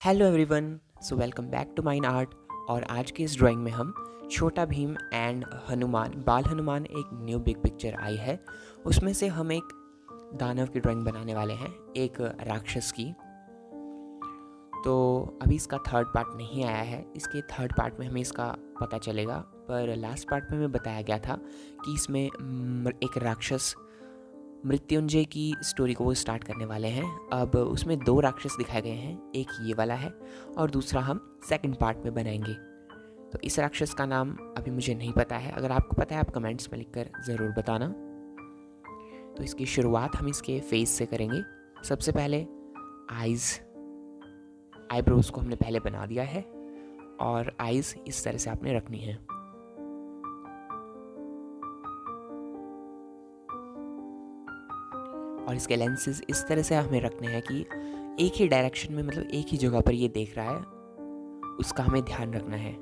Hello everyone, so welcome back to mine art. और आज की इस ड्राइंग में हम छोटा भीम एंड हनुमान बाल हनुमान एक न्यू बिग पिक्चर आई है, उसमें से हम एक दानव की ड्राइंग बनाने वाले हैं, एक राक्षस की। तो अभी इसका थर्ड पार्ट नहीं आया है, इसके थर्ड पार्ट में हमें इसका पता चलेगा। पर लास्ट पार्ट में हमें बताया गया था कि इसमें एक राक्षस मृत्युंजय की स्टोरी को वो स्टार्ट करने वाले हैं। अब उसमें दो राक्षस दिखाए गए हैं, एक ये वाला है और दूसरा हम सेकंड पार्ट में बनाएंगे। तो इस राक्षस का नाम अभी मुझे नहीं पता है, अगर आपको पता है आप कमेंट्स में लिखकर ज़रूर बताना। तो इसकी शुरुआत हम इसके फेस से करेंगे। सबसे पहले आईब्रोज को हमने पहले बना दिया है और आइज़ इस तरह से आपने रखनी है। और इसके लेंसेज इस तरह से हमें रखने हैं कि एक ही डायरेक्शन में, मतलब एक ही जगह पर ये देख रहा है, उसका हमें ध्यान रखना है।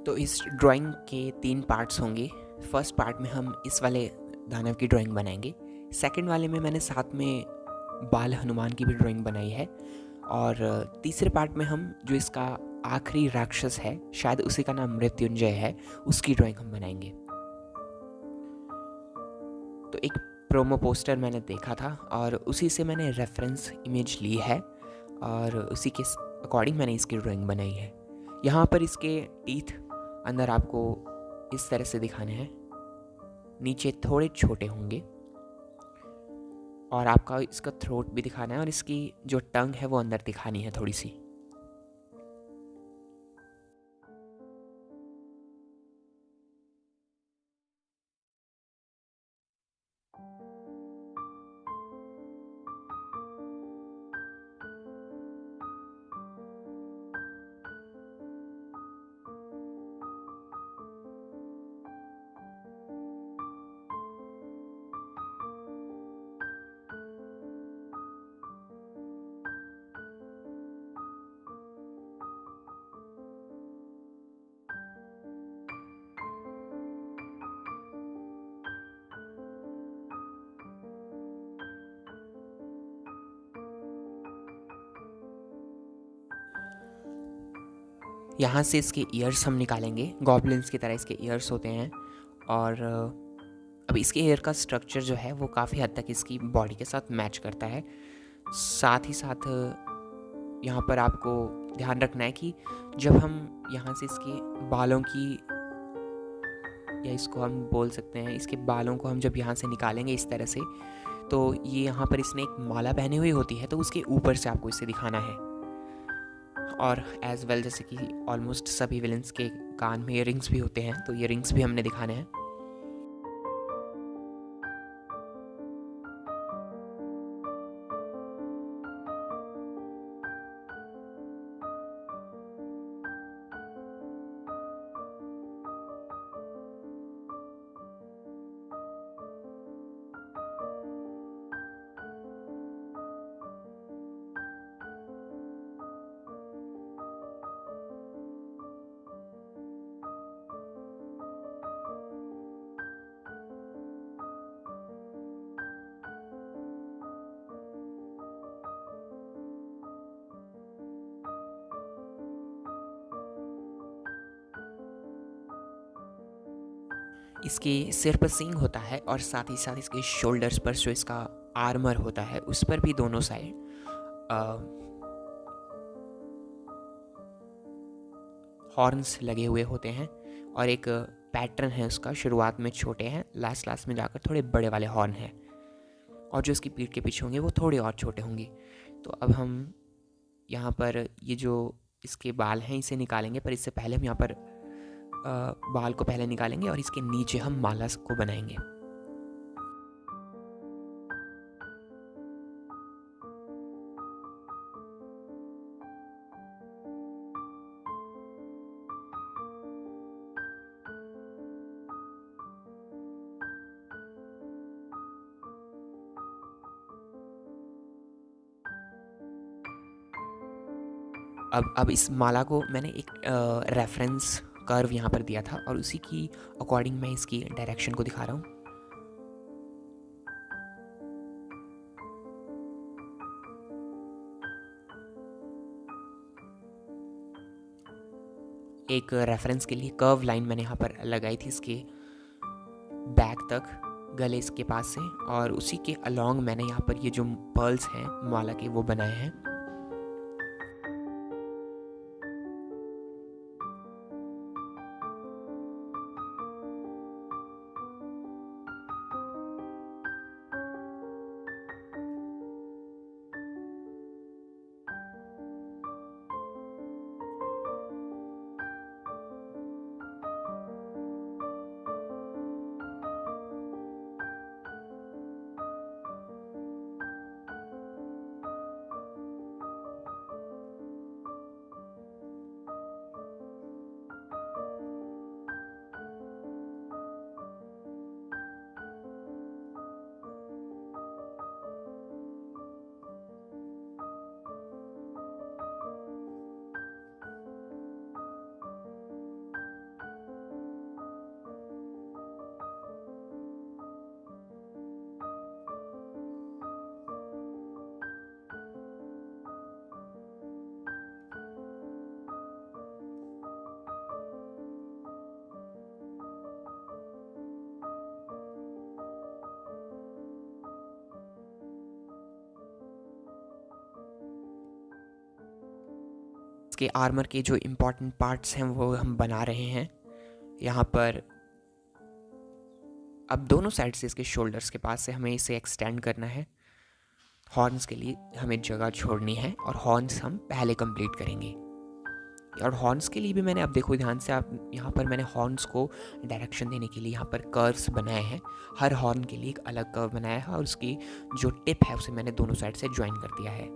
तो इस ड्राइंग के 3 पार्ट्स होंगे। फर्स्ट पार्ट में हम इस वाले दानव की ड्राइंग बनाएंगे। सेकंड वाले में मैंने साथ में बाल हनुमान की भी ड्राइंग बनाई है। और तीसरे पार्ट में हम जो इसका आखिरी राक्षस है, शायद उसी का नाम मृत्युंजय है, उसकी ड्राइंग हम बनाएंगे। तो एक प्रोमो पोस्टर मैंने देखा था और उसी से मैंने रेफरेंस इमेज ली है और उसी के अकॉर्डिंग मैंने इसकी ड्राइंग बनाई है। यहाँ पर इसके टीथ अंदर आपको इस तरह से दिखाने हैं, नीचे थोड़े छोटे होंगे और आपका इसका थ्रोट भी दिखाना है और इसकी जो टंग है वो अंदर दिखानी है थोड़ी सी। यहाँ से इसके ईयर्स हम निकालेंगे, गॉब्लिन्स की तरह इसके ईयर्स होते हैं। और अब इसके हेयर का स्ट्रक्चर जो है वो काफ़ी हद तक इसकी बॉडी के साथ मैच करता है। साथ ही साथ यहाँ पर आपको ध्यान रखना है कि जब हम यहाँ से इसके बालों की, या इसको हम बोल सकते हैं इसके बालों को हम जब यहाँ से निकालेंगे इस तरह से, तो ये यहाँ पर इसने एक माला पहनी हुई होती है, तो उसके ऊपर से आपको इसे दिखाना है। और एज वेल जैसे कि ऑलमोस्ट सभी विलन्स के कान में इयररिंग्स भी होते हैं, तो इयररिंग्स भी हमने दिखाने हैं। इसके सिर पर सींग होता है और साथ ही साथ इसके शोल्डर्स पर जो इसका आर्मर होता है उस पर भी दोनों साइड हॉर्न्स लगे हुए होते हैं। और एक पैटर्न है उसका, शुरुआत में छोटे हैं, लास्ट में जाकर थोड़े बड़े वाले हॉर्न हैं, और जो इसकी पीठ के पीछे होंगे वो थोड़े और छोटे होंगे। तो अब हम यहाँ पर ये जो इसके बाल हैं इसे निकालेंगे, पर इससे पहले हम यहाँ पर बाल को पहले निकालेंगे और इसके नीचे हम माला को बनाएंगे। अब इस माला को मैंने एक रेफरेंस कर्व यहाँ पर दिया था और उसी की अकॉर्डिंग मैं इसकी डायरेक्शन को दिखा रहा हूँ। एक रेफरेंस के लिए कर्व लाइन मैंने यहाँ पर लगाई थी इसके बैक तक, गले इसके पास से, और उसी के अलोंग मैंने यहाँ पर ये जो पर्ल्स हैं माला के वो बनाए हैं। इसके आर्मर के जो इम्पोर्टेंट पार्ट्स हैं वो हम बना रहे हैं यहाँ पर। अब दोनों साइड से इसके शोल्डर्स के पास से हमें इसे एक्सटेंड करना है। हॉर्न्स के लिए हमें जगह छोड़नी है और हॉर्न्स हम पहले कंप्लीट करेंगे। और हॉर्न्स के लिए भी मैंने, अब देखो ध्यान से, आप यहाँ पर मैंने हॉर्न्स को डायरेक्शन देने के लिए यहाँ पर कर्व्स बनाए हैं। हर हॉर्न के लिए एक अलग कर्व बनाया है और उसकी जो टिप है उसे मैंने दोनों साइड से ज्वाइन कर दिया है।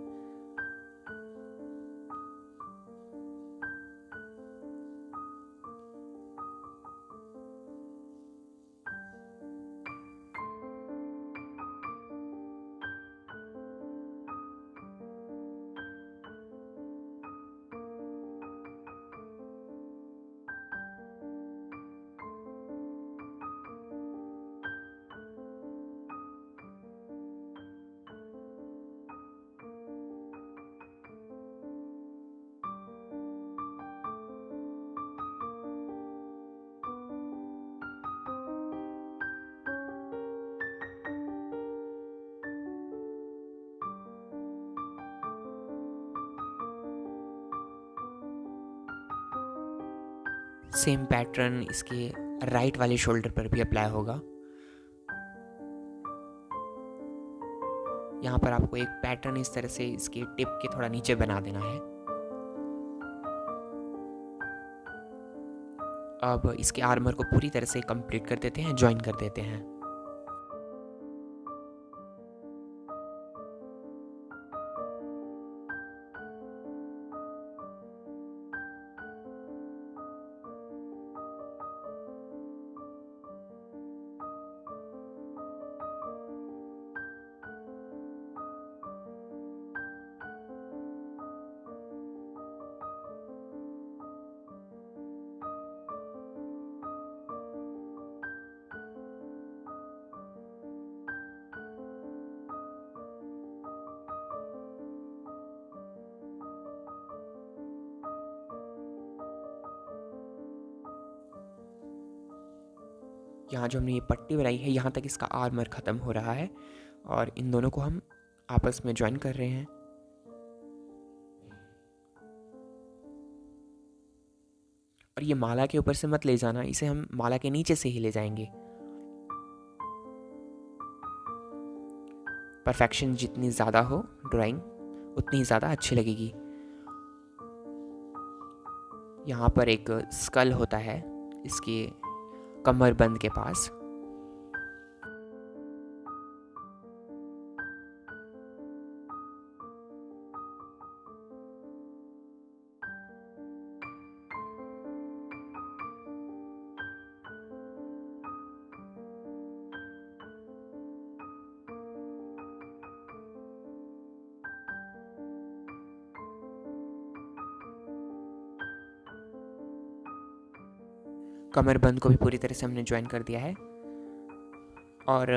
सेम पैटर्न इसके राइट वाले शोल्डर पर भी अप्लाई होगा। यहाँ पर आपको एक पैटर्न इस तरह से इसके टिप के थोड़ा नीचे बना देना है। अब इसके आर्मर को पूरी तरह से कंप्लीट कर देते हैं, ज्वाइन कर देते हैं। यहाँ जो हमने ये पट्टी बनाई है यहाँ तक इसका आर्मर ख़त्म हो रहा है और इन दोनों को हम आपस में ज्वाइन कर रहे हैं। और ये माला के ऊपर से मत ले जाना, इसे हम माला के नीचे से ही ले जाएंगे। परफेक्शन जितनी ज़्यादा हो ड्राइंग उतनी ज़्यादा अच्छी लगेगी। यहाँ पर एक स्कल होता है इसके कमरबंद के पास। कमरबंद को भी पूरी तरह से हमने ज्वाइन कर दिया है। और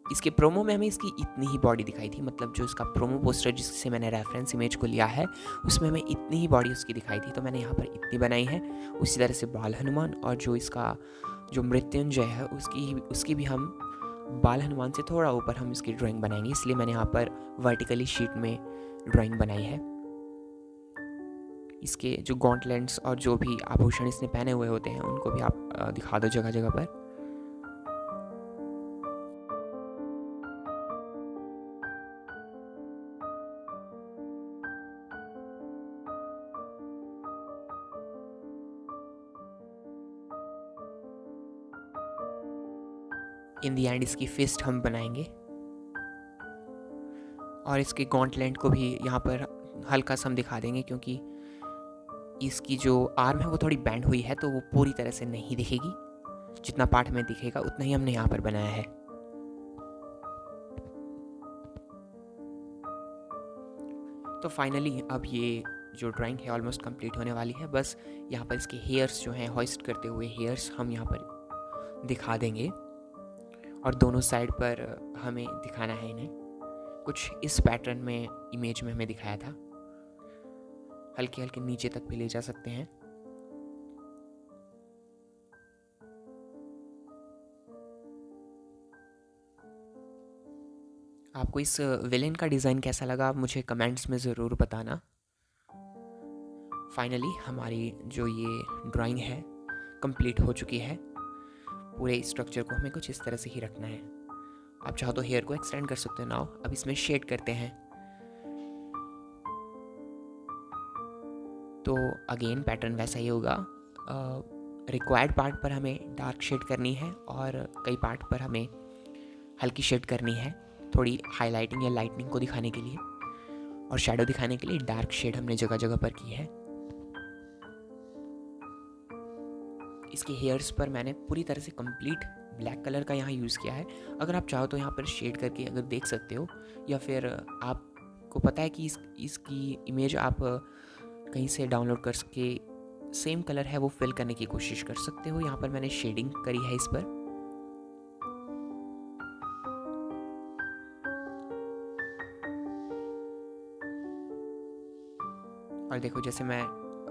इसके प्रोमो में हमें इसकी इतनी ही बॉडी दिखाई थी, मतलब जो इसका प्रोमो पोस्टर जिससे मैंने रेफरेंस इमेज को लिया है उसमें हमें इतनी ही बॉडी उसकी दिखाई थी, तो मैंने यहाँ पर इतनी बनाई है। उसी तरह से बाल हनुमान और जो इसका जो मृत्युंजय है उसकी भी हम बाल हनुमान से थोड़ा ऊपर हम इसकी ड्राइंग बनाएंगे, इसलिए मैंने यहाँ पर वर्टिकली शीट में ड्राइंग बनाई है। इसके जो गॉन्टलेट्स और जो भी आभूषण इसने पहने हुए होते हैं उनको भी आप दिखा दो जगह जगह पर। इन दी एंड इसकी फिस्ट हम बनाएंगे और इसके गॉन्टलेट को भी यहाँ पर हल्का सा हम दिखा देंगे, क्योंकि इसकी जो आर्म है वो थोड़ी बैंड हुई है तो वो पूरी तरह से नहीं दिखेगी, जितना पार्ट में दिखेगा उतना ही हमने यहाँ पर बनाया है। तो फाइनली अब ये जो ड्राइंग है ऑलमोस्ट कंप्लीट होने वाली है। बस यहाँ पर इसके हेयर्स जो हैं होइस्ट करते हुए हेयर्स हम यहाँ पर दिखा देंगे और दोनों साइड पर हमें दिखाना है इन्हें कुछ इस पैटर्न में, इमेज में हमें दिखाया था। हल्के हल्के नीचे तक भी ले जा सकते हैं। आपको इस विलेन का डिज़ाइन कैसा लगा आप मुझे कमेंट्स में ज़रूर बताना। फाइनली हमारी जो ये ड्राइंग है कंप्लीट हो चुकी है। पूरे स्ट्रक्चर को हमें कुछ इस तरह से ही रखना है। आप चाहो तो हेयर को एक्सटेंड कर सकते हो। नाउ अब इसमें शेड करते हैं। तो अगेन पैटर्न वैसा ही होगा। रिक्वायर्ड पार्ट पर हमें डार्क शेड करनी है और कई पार्ट पर हमें हल्की शेड करनी है, थोड़ी हाईलाइटिंग या लाइटनिंग को दिखाने के लिए, और शैडो दिखाने के लिए डार्क शेड हमने जगह जगह पर की है। इसके हेयर्स पर मैंने पूरी तरह से कंप्लीट ब्लैक कलर का यहाँ यूज़ किया है। अगर आप चाहो तो यहाँ पर शेड करके अगर देख सकते हो, या फिर आपको पता है कि इसकी इमेज आप कहीं से डाउनलोड कर सके सेम कलर है वो फिल करने की कोशिश कर सकते हो। यहाँ पर मैंने शेडिंग करी है इस पर। और देखो जैसे मैं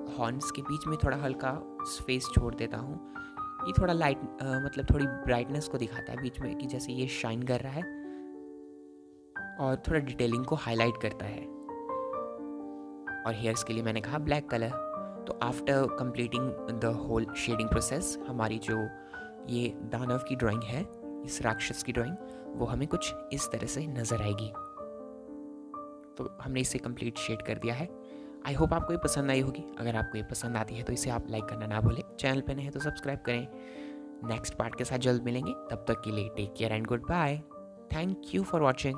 हॉर्न्स के बीच में थोड़ा हल्का स्पेस छोड़ देता हूँ, ये थोड़ा लाइट मतलब थोड़ी ब्राइटनेस को दिखाता है बीच में कि जैसे ये शाइन कर रहा है और थोड़ा डिटेलिंग को हाईलाइट करता है। और हेयर्स के लिए मैंने कहा ब्लैक कलर। तो after completing the whole shading process हमारी जो ये दानव की ड्राइंग है, इस राक्षस की ड्राइंग, वो हमें कुछ इस तरह से नज़र आएगी। तो हमने इसे कंप्लीट शेड कर दिया है। आई होप आपको ये पसंद आई होगी। अगर आपको ये पसंद आती है तो इसे आप लाइक करना ना भूलें। चैनल पे नए हैं तो सब्सक्राइब करें। नेक्स्ट पार्ट के साथ जल्द मिलेंगे, तब तक के लिए take care and goodbye. Thank you for watching.